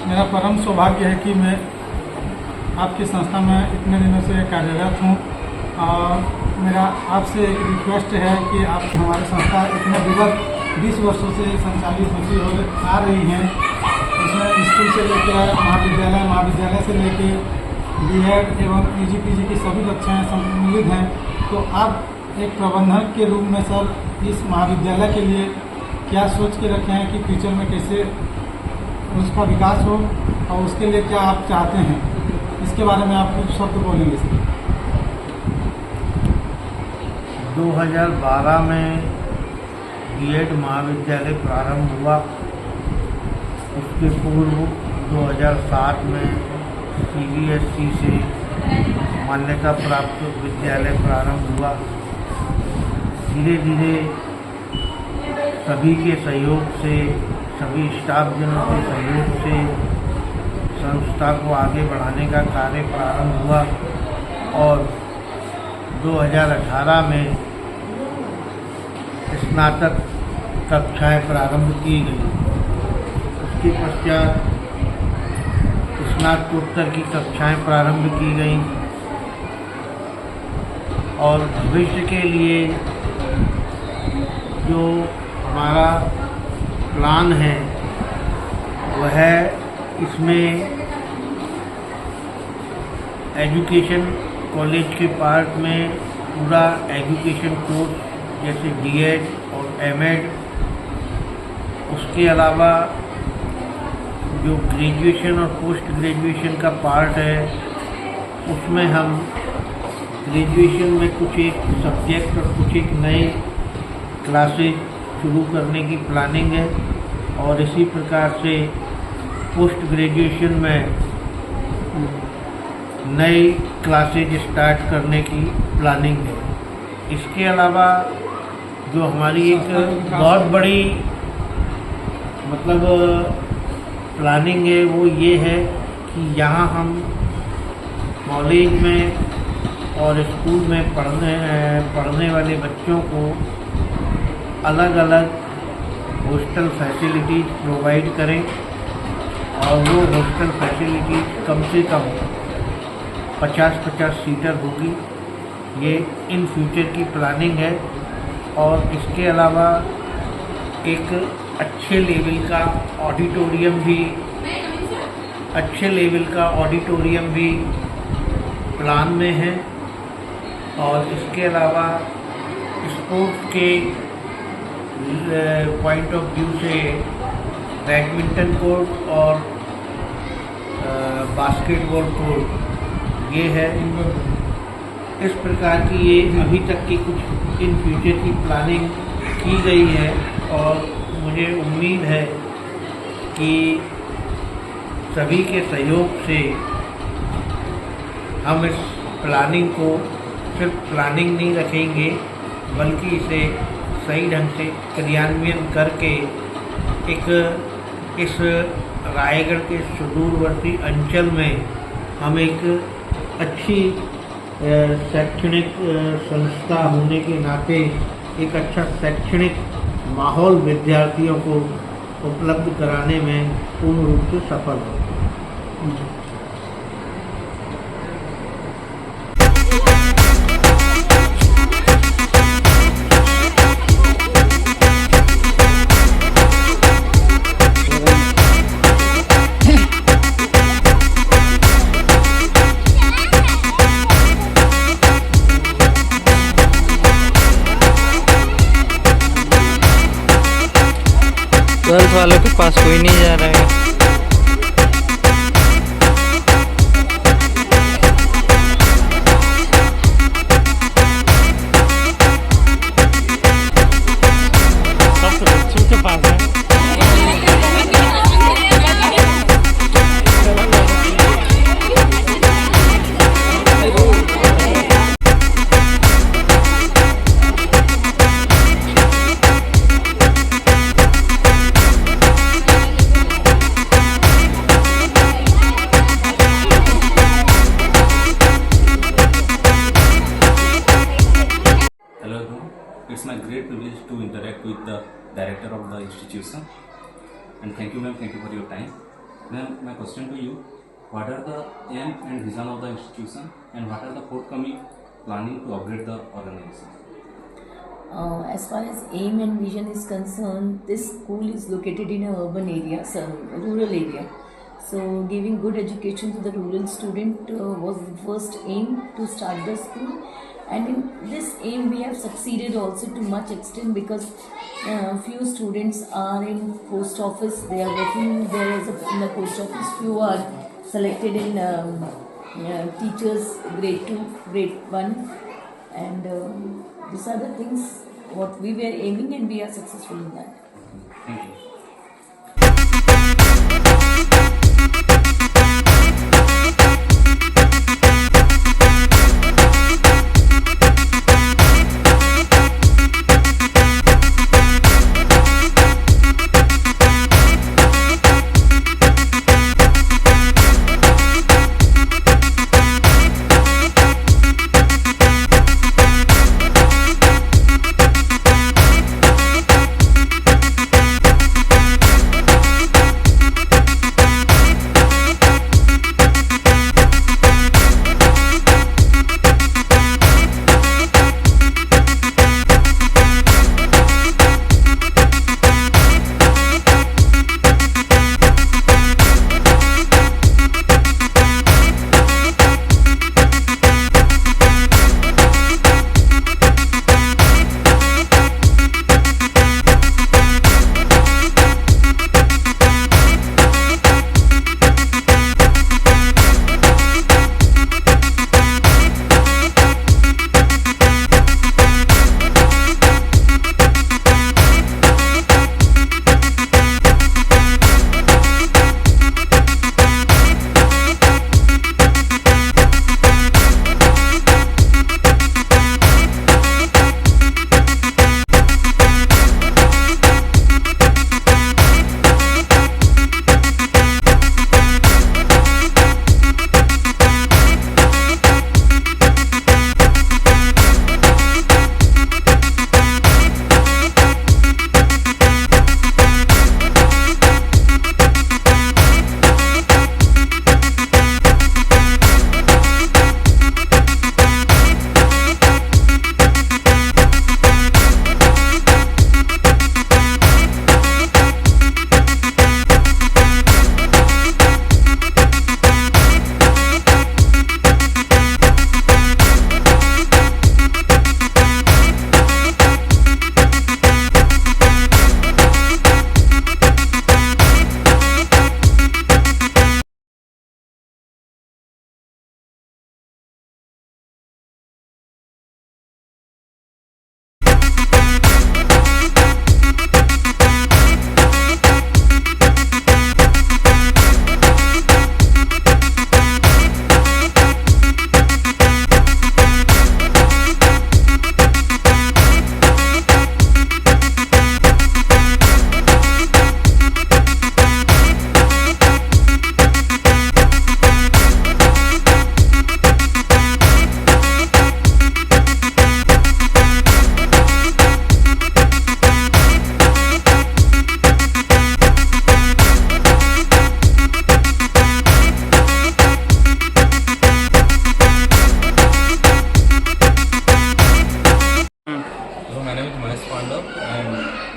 मेरा परम सौभाग्य है कि मैं आपकी संस्था में इतने दिनों से कार्यरत हूँ और मेरा आपसे एक रिक्वेस्ट है कि आप हमारी संस्था इतने विगत 20 वर्षों से संचालित होती आ रही हैं। इसमें स्कूल से लेकर महाविद्यालय से लेकर बीएड एवं पीजी की सभी कक्षाएँ सम्मिलित हैं। तो आप एक प्रबंधक के रूप में सर इस महाविद्यालय के लिए क्या सोच के रखे हैं कि फ्यूचर में कैसे उसका विकास हो और उसके लिए क्या आप चाहते हैं, इसके बारे में आप कुछ शब्द बोलेंगे सर। 2012 में बीएड महाविद्यालय प्रारंभ हुआ। उसके पूर्व 2007 में सीबीएसई से मान्यता प्राप्त विद्यालय प्रारंभ हुआ। धीरे धीरे सभी के सहयोग से, सभी स्टाफ जनों के सहयोग से संस्था को आगे बढ़ाने का कार्य प्रारंभ हुआ और 2018 में स्नातक कक्षाएं प्रारंभ की गई। उसके पश्चात स्नातकोत्तर की कक्षाएं प्रारंभ की गई और भविष्य के लिए जो हमारा प्लान है वह इसमें एजुकेशन कॉलेज के पार्ट में पूरा एजुकेशन कोर्स जैसे बीएड और एमएड, उसके अलावा जो ग्रेजुएशन और पोस्ट ग्रेजुएशन का पार्ट है उसमें हम ग्रेजुएशन में कुछ एक सब्जेक्ट और कुछ एक नए क्लासेज शुरू करने की प्लानिंग है और इसी प्रकार से पोस्ट ग्रेजुएशन में नई क्लासेज स्टार्ट करने की प्लानिंग है। इसके अलावा जो हमारी एक बहुत बड़ी प्लानिंग है वो ये है कि यहाँ हम कॉलेज में और स्कूल में पढ़ने वाले बच्चों को अलग अलग हॉस्टल फैसिलिटीज़ प्रोवाइड करें और वो हॉस्टल फैसिलिटीज़ कम से कम 50-50 सीटर होगी। ये इन फ्यूचर की प्लानिंग है और इसके अलावा एक अच्छे लेवल का ऑडिटोरियम भी प्लान में है और इसके अलावा स्पोर्ट्स के पॉइंट ऑफ व्यू से बैडमिंटन कोर्ट और बास्केटबॉल कोर्ट ये है। इस प्रकार की ये अभी तक की कुछ इन फ्यूचर की प्लानिंग की गई है और मुझे उम्मीद है कि सभी के सहयोग से हम इस प्लानिंग को सिर्फ प्लानिंग नहीं रखेंगे बल्कि इसे सही ढंग से क्रियान्वयन करके इस रायगढ़ के सुदूरवर्ती अंचल में हम एक अच्छी शैक्षणिक संस्था होने के नाते एक अच्छा शैक्षणिक माहौल विद्यार्थियों को उपलब्ध कराने में पूर्ण रूप से सफल हो। ट्वेल्थ वालों के पास कोई नहीं जा रहा है। सब बच्चों के पास है। It's my great privilege to interact with the director of the institution, and thank you ma'am, thank you for your time. Then my question to you, what are the aim and vision of the institution and what are the forthcoming planning to upgrade the organization? As far as aim and vision is concerned, this school is located in a urban area, rural area. So giving good education to the rural student was the first aim to start the school. And in this aim we have succeeded also to much extent, because few students are in post office, they are working there as in the post office, few are selected in teachers grade 2, grade 1, and these are the things what we were aiming, and we are successful in that. Thank you.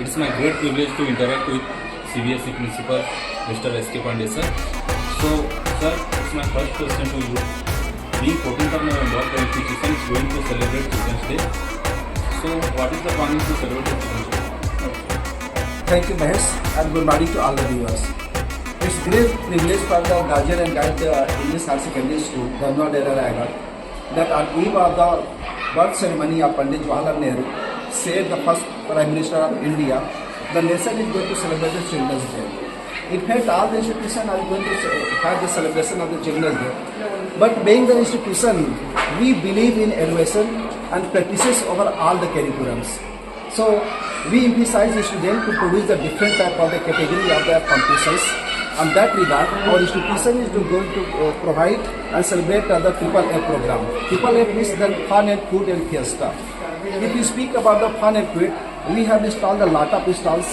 It's my great privilege to interact with CBSE principal, Mr. S.K. Pandey sir. So, sir, it's my first question to you. Being 14th of November, the institution is going to celebrate Children's Day. So, what is the planning to celebrate Children's Day? Thank you, Mahesh, and good morning to all the viewers. It's great privilege for the guardian and guide the English Higher Secondary School, Dharma Dera Raigad, that on eve of the birth ceremony of Pandit Jawaharlal Nehru, said the first Prime Minister of India, the nation is going to celebrate the Children's Day. In fact, all the institutions are going to have the celebration of the Children's Day. But being the institution, we believe in innovation and practices over all the curriculums. So, we emphasize the students to produce the different type of the category of their competitions. On that regard, our institution is going to provide and celebrate the AAA program. AAA means the fun and food and fiesta. If we speak about the fun and food, we have installed a lot of stalls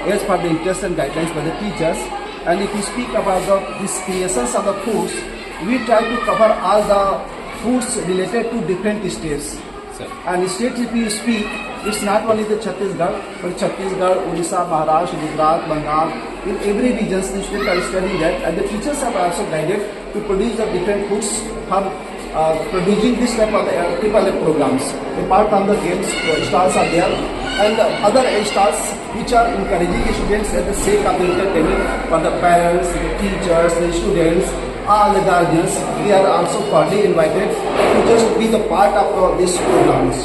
as per the interest and guidelines by the teachers. And if you speak about these creations of the foods, we try to cover all the foods related to different states. Sir. And states, if you speak, it's not only the Chhattisgarh, but Chhattisgarh, Odisha, Maharashtra, Gujarat, Bengal. In every region, the students are studying that, and the teachers are also guided to produce the different foods for producing this type of triple programs. Apart from the games, stars are there, and the other stars which are encouraging the students at the sake of the entertainment for the parents, the teachers, the students, all the guardians. We are also cordially invited to just be the part of these programs.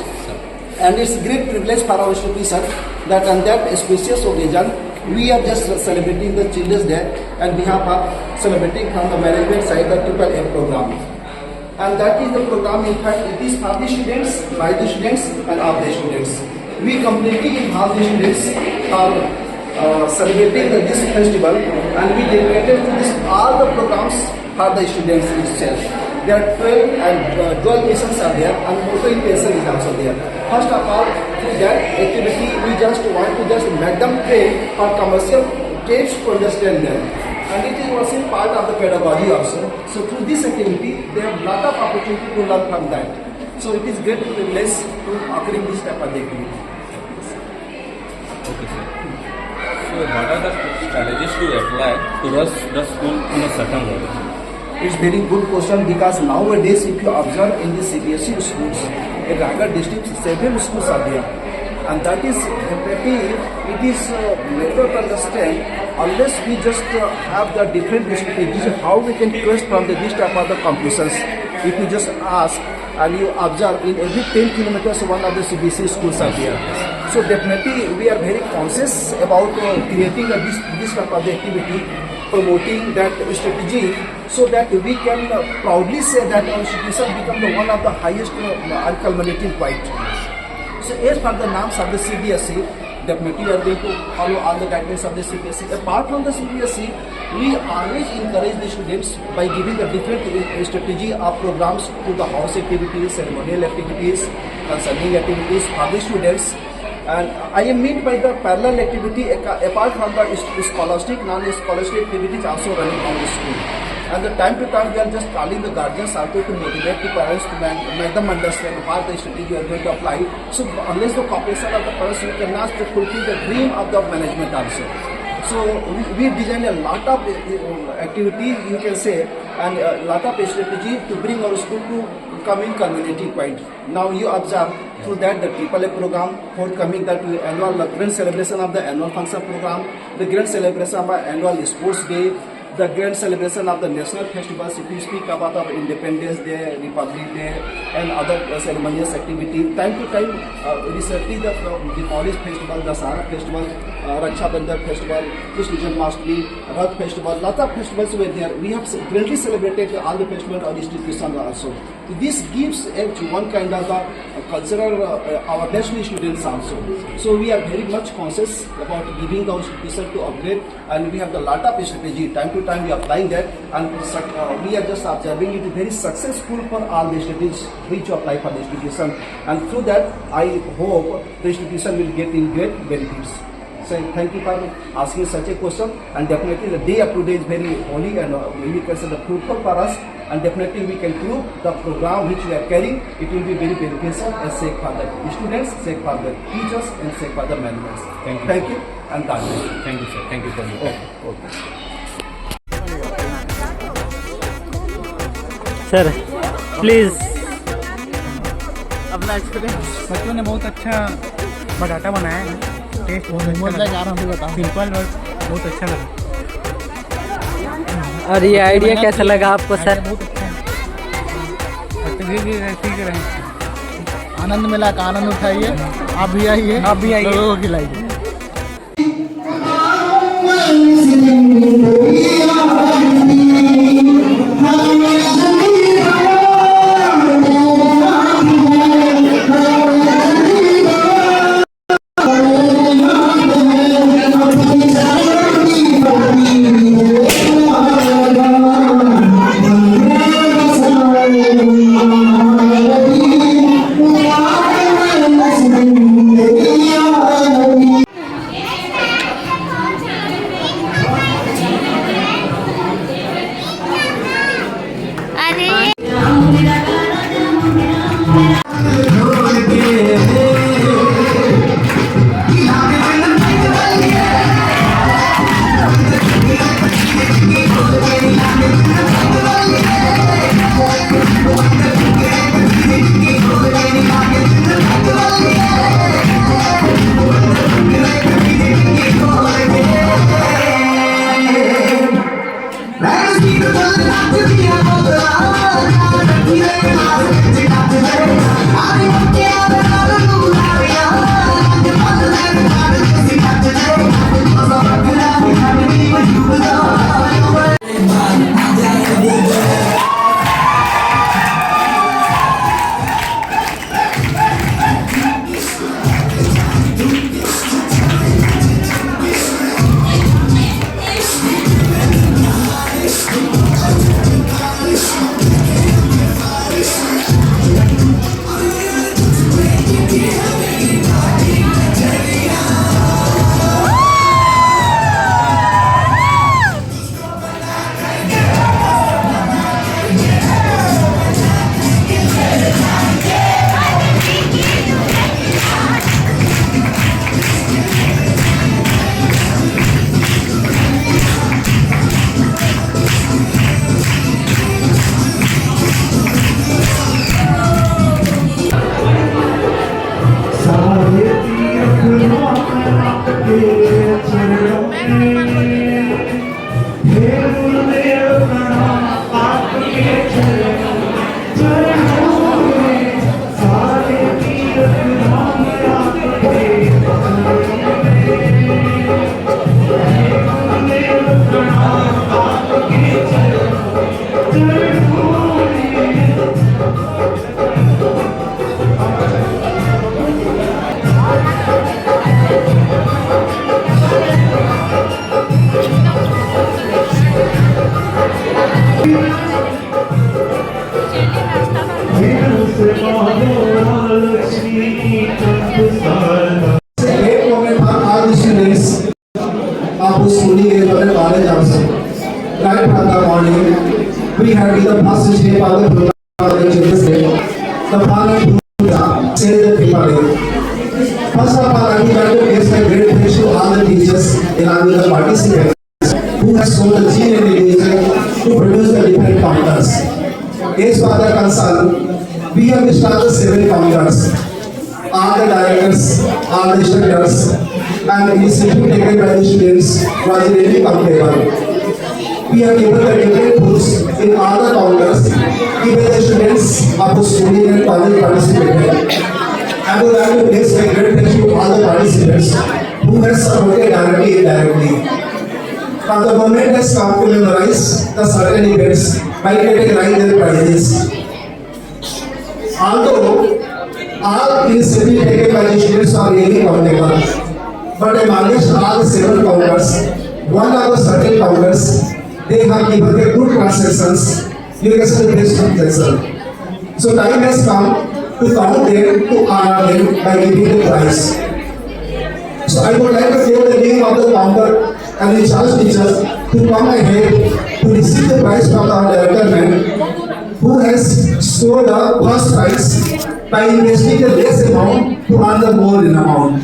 And it's a great privilege for our institution that on that auspicious occasion, we are just celebrating the Children's Day and we have celebrating from the management side the Triple A program. And that is the program, in fact, it is for the students, by the students and of the students. We completely involve the students for celebrating this festival, and we dedicated to this all the programs for the students itself. There are 12 and 12 lessons are there, and motoring lesson is also there. First of all, through that activity, we just want to just make them train for commercial trades to understand them. And it is also part of the pedagogy also. So through this activity, they have lot of opportunity to learn from that. So it is great privilege to occurring this type of activity. Okay, sir. So what are the strategies to apply to rush the school in a certain way? It's very good question, because nowadays if you observe in the CBSE schools, in Raigad district, several schools are there. And that is definitely, it is better to understand, unless we just have the different strategies, how we can quest from this type of the conclusions. If you just ask and you observe, in every 10 kilometers one of the CBSE schools are there. So definitely we are very conscious about creating this type of the activity, promoting that strategy, so that we can proudly say that our institution become the one of the highest culminating point. So as per the norms of the CBSE, definitely we are going to follow all the guidelines of the CBSE. Apart from the CBSE, we always encourage the students by giving the different strategy of programs to the house activities, ceremonial activities, concerning activities for the students. And I mean by the parallel activity, apart from the scholastic, non-scholastic activities also running on the school. And the time to time we are just calling the guardians also to motivate the parents to make them understand what the strategy you are going to apply. So unless the cooperation of the parents, we cannot fulfill the dream of the management also. So we design a lot of activities, you can say, and a lot of strategy to bring our school to coming culminating point. Now you observe through that the AAA program, forthcoming that annual grand celebration of the annual function program, the grand celebration of our annual sports day, the grand celebration of the national festivals. If we speak about our Independence Day, Republic Day, and other ceremonious activity, time to time, recently the college festival, the Sara festival, Raksha Bandhan festival, Krishna Janmashtami, Rath festival, lot of festivals were there. We have greatly celebrated all the festivals of institutions also. This gives one kind of cultural awareness to students also. So we are very much conscious about giving the institution to upgrade, and we have a lot of strategy. Time to time we are applying that, and we are just observing it very successful for all the strategies which apply for the institution. And through that, I hope the institution will get in great benefits. So thank you for asking such a question, and definitely the day of today is very holy and we can say the fruitful for us, and definitely we can prove the program which we are carrying, it will be very beneficial and safe for the students, safe for the teachers, and safe for the management. Thank you, and God bless you. Thank you, sir. Thank you for your time. Okay. Sir please अपना experience, बच्चों ने बहुत अच्छा बटाटा बनाया है, test बहुत अच्छा लगा, सिंपल और बहुत अच्छा लगा। और ये आइडिया कैसा लगा आपको सर? बहुत अच्छा है, धीरे धीरे सीख रहे हैं। आनंद मिला का आनंद उठाइए, आप भी आइए, लोगों को खिलाइए। Great moment for all the students of the schooling age of the college also. Right from the morning, we have been the first step of the program of the Children's Day. The following program says the people. First of all, I would like to express my great thanks to all the teachers along with the participants who have shown the zeal and dedication to produce the different counters. As for the concern, we have started 7 counters. All the directors, all the instructors, and initiative taken by the students was really commendable. We have given the different foods in all the counters, even the students of the schooling and college participated. I would like to place my great thanks to all the participants who have supported directly and indirectly. Now the government has come to memorize the certain events by categorizing their prizes. Although all initiatives taken by the students are really commendable, but amongst all the 7 counters, one of the certain counters, they have given the good transactions during the best transaction. So time has come to count them, to honor them by giving the prize. So I would like to give the name of the counter and the charge teachers to come ahead to receive the prize from our director man, who has scored the first prize by investing the less amount to earn the more in amount.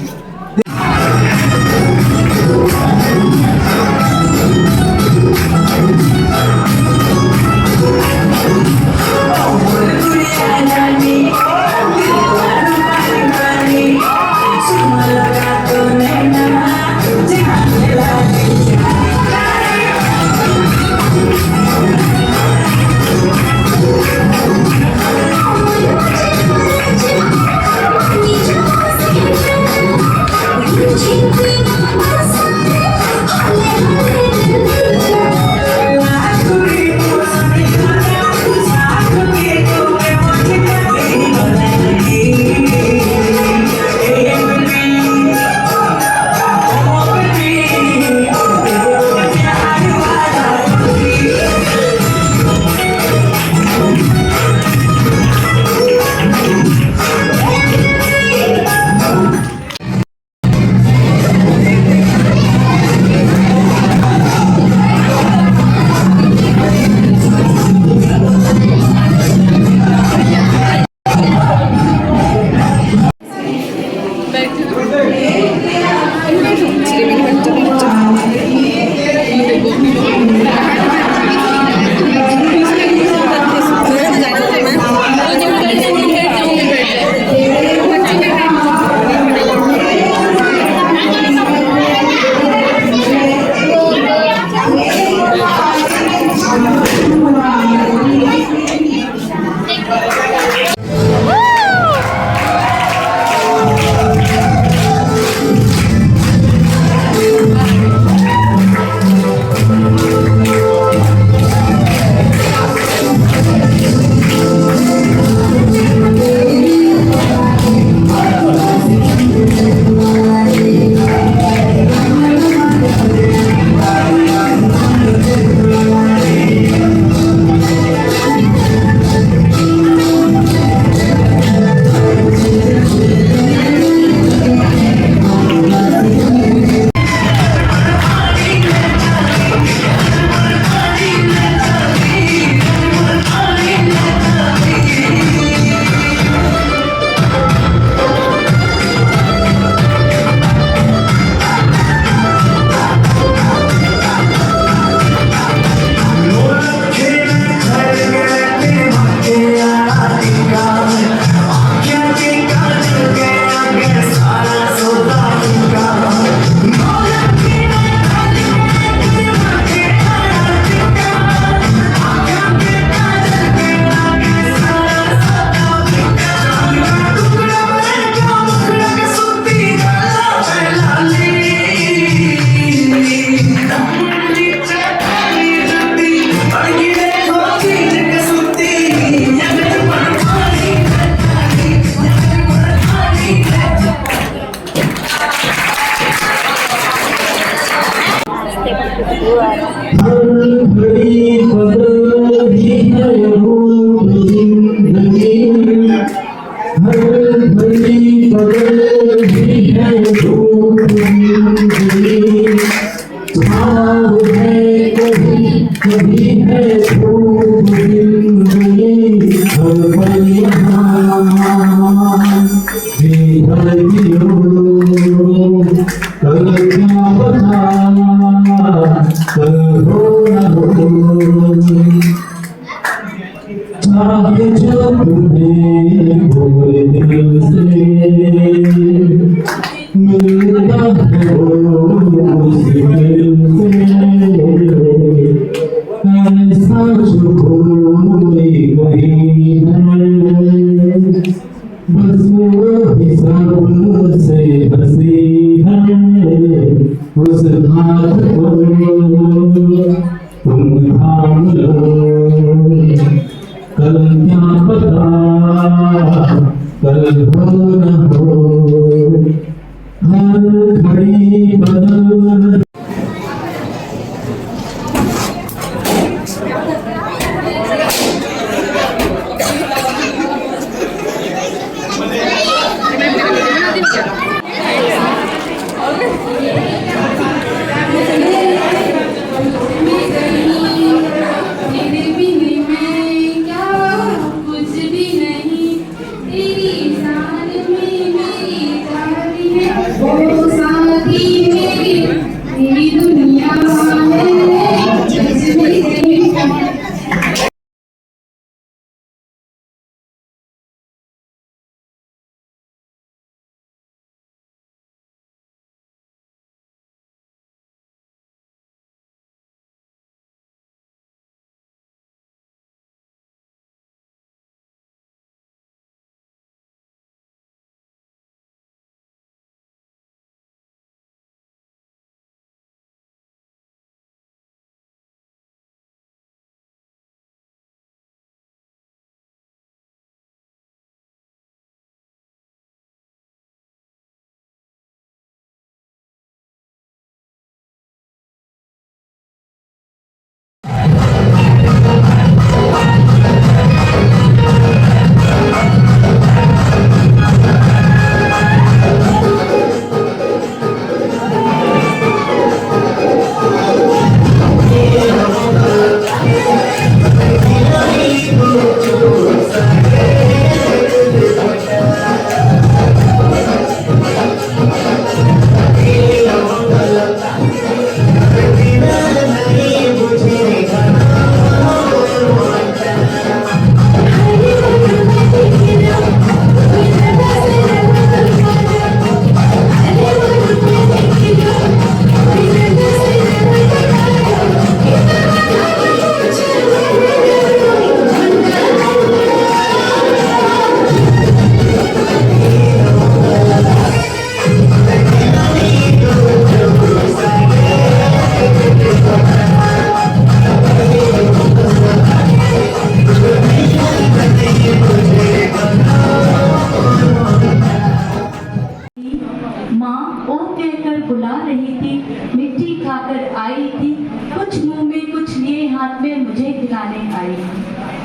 है खूब जिंदगी हर पल यहाँ जी भर जियो कल क्या बता कल हो न हो चाह जो तुम्हें भोर दिल से मिलता है वो मुश्किल से ऐसा जो कोई नहीं है बस वो हिसाब से हंसी है उस हाथ को तुम थाम लो कल क्या पता कल हो न हो हर घड़ी बदल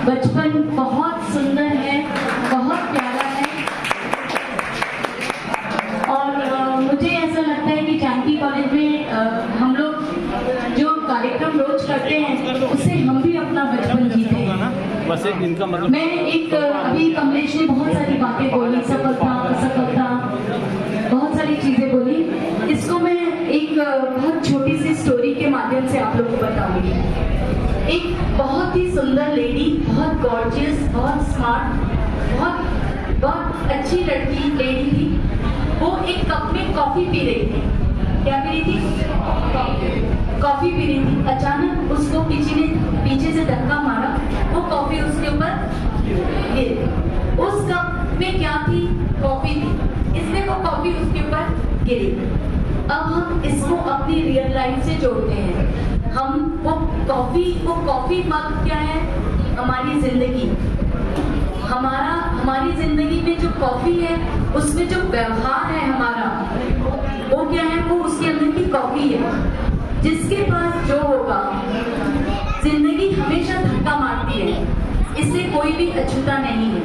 बचपन बहुत सुंदर है, बहुत प्यारा है और मुझे ऐसा लगता है कि जानकी कॉलेज में हम लोग जो कार्यक्रम रोज करते हैं उससे हम भी अपना बचपन जीते हैं। बस इनका मतलब मैं एक अभी कमलेश ने बहुत सारी बातें बोली, सफलता असफलता बहुत सारी चीजें बोली। इसको मैं एक बहुत छोटी सी स्टोरी के माध्यम से आप लोग को बताऊंगी। एक बहुत ही सुंदर लेडी, बहुत गॉर्जियस, बहुत स्मार्ट, बहुत अच्छी लड़की लेडी थी। वो एक कप में कॉफी पी रही थी। क्या पी रही थी? कॉफी पी रही थी। अचानक उसको पीछे से धक्का मारा, वो कॉफी उसके ऊपर गिरी। उस कप में क्या थी? कॉफी थी, इसलिए वो कॉफी उसके ऊपर गिरी। अब हम इसको अपनी रियल लाइफ से जोड़ते हैं। हम वो कॉफी मग क्या है? हमारी जिंदगी। हमारी जिंदगी में जो कॉफी है उसमें जो व्यवहार है हमारा, वो क्या है? वो उसके अंदर की कॉफी है। जिसके पास जो होगा, जिंदगी हमेशा धक्का मारती है, इससे कोई भी अछूता नहीं है।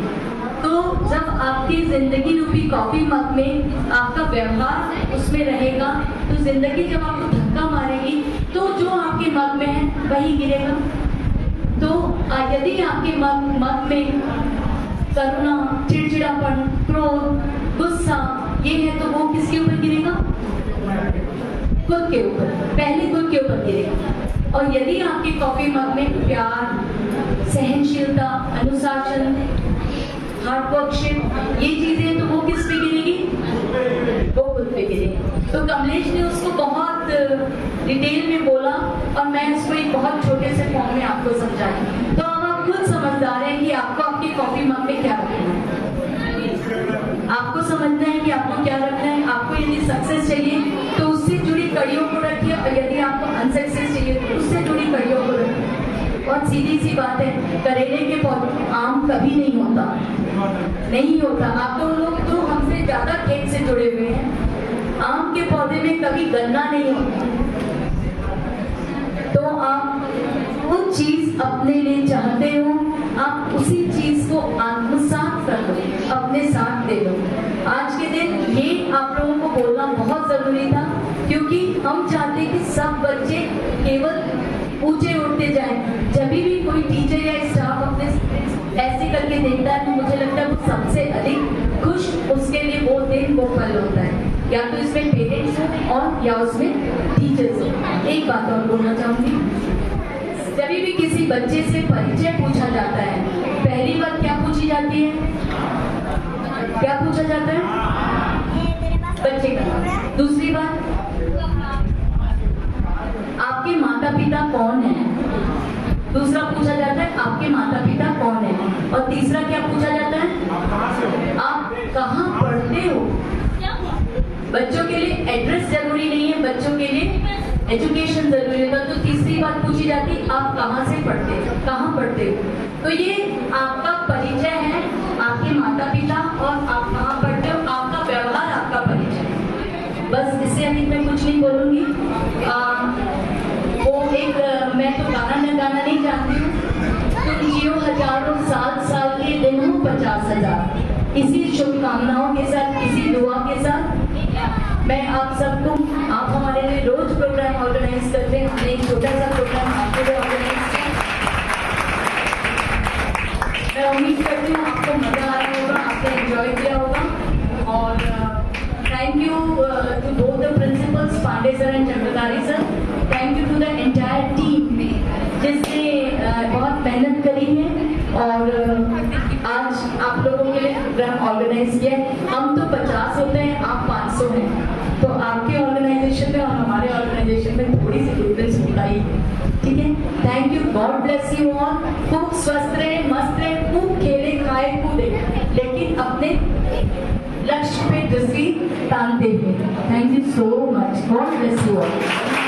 तो जब आपकी जिंदगी रूपी कॉफी मग में आपका व्यवहार उसमें रहेगा, तो जिंदगी जब आपको धक्का मारेगी तो जो आपके मग में है वही गिरेगा। यदि आपके मन में करुणा, चिड़चिड़ापन, क्रोध, गुस्सा ये है तो वो किसके ऊपर गिरेगा? खुद के ऊपर, पहले खुद के ऊपर गिरेगा। और यदि आपके कॉफी मग में प्यार, सहनशीलता, अनुशासन, हार्डवर्कशिप ये चीजें हैं तो वो किस पे गिरेगी? वो खुद पे गिरेगी। तो कमलेश ने उसको बहुत डिटेल में बोला और मैं इसको एक बहुत छोटे से फॉर्म में आपको समझाई। तो अब आप खुद समझदार हैं कि आपको आपके कॉफी मग में क्या रखना है। आपको समझना है कि आपको क्या रखना है। आपको यदि सक्सेस चाहिए तो उससे जुड़ी कड़ियों को रखिए और यदि आपको अनसक्सेस चाहिए तो उससे जुड़ी कड़ियों को रखिए। बहुत सीधी सी बात है, करेले के पौधे आम कभी नहीं होता, नहीं होता। आप तो लोग तो हमसे ज्यादा खेत से जुड़े हुए हैं। आम के पौधे में कभी गन्ना नहीं होता। तो आप वो चीज अपने लिए चाहते हो, आप उसी चीज को आत्मसात कर लो, अपने साथ दे लो। आज के दिन ये आप लोगों को बोलना बहुत जरूरी था, क्योंकि हम चाहते कि सब बच्चे केवल ऊंचे उठते जाएं। जब भी कोई टीचर या स्टाफ अपने ऐसे करके देखता है तो मुझे लगता है वो सबसे अधिक खुश उसके लिए वो दिन वो पल होता है, या तो इसमें पेरेंट्स हो और या उसमें टीचर्स हो। एक बात और बोलना चाहूंगी, जब भी किसी बच्चे से परिचय पूछा जाता है, पहली बात क्या पूछी जाती है? क्या पूछा जाता है? बच्चे का। दूसरी बात, आपके माता पिता कौन है? दूसरा पूछा जाता है आपके माता पिता कौन है? और तीसरा क्या पूछा जाता है? आप कहाँ पढ़ते हो? बच्चों के लिए एड्रेस जरूरी नहीं है, बच्चों के लिए एजुकेशन जरूरी है। तो तीसरी बात पूछी जाती है आप कहाँ से पढ़ते हो, कहाँ पढ़ते हो। तो ये आपका परिचय है, आपके माता पिता और आप कहाँ पढ़ते हो, आपका व्यवहार आपका परिचय। बस इससे अधिक मैं कुछ नहीं बोलूंगी। वो एक मैं तो गाना नहीं जानती हूँ, तुम जियो हजारों साल के दिन हो 50,000। इसी शुभकामनाओं के साथ, इसी दुआ के साथ मैं आप सबको, आप हमारे लिए रोज प्रोग्राम ऑर्गेनाइज करते हैं, हमने एक छोटा सा प्रोग्राम आपके लिए ऑर्गेनाइज किया। मैं उम्मीद करती हूँ आपको मजा आया होगा, आपने एंजॉय किया होगा। और thank you to both the principals, Pandey sir and Chakradhari sir. Thank you to the entire team जिसने बहुत मेहनत करी है और आज आप लोगों के लिए प्रोग्राम ऑर्गेनाइज किया है। हम तो 50 होते हैं, आप 500 हैं, तो आपके ऑर्गेनाइजेशन में और हमारे ऑर्गेनाइजेशन में थोड़ी सी डिफरेंस होता ही है। ठीक है, thank you, God bless you all. खूब स्वस्थ रहे, मस्त रहे, खूब खेले, खाए, कूदे, लेकिन अपने लक्ष्य पे दृष्टि तानते हुए। Thank you so much, God bless you all.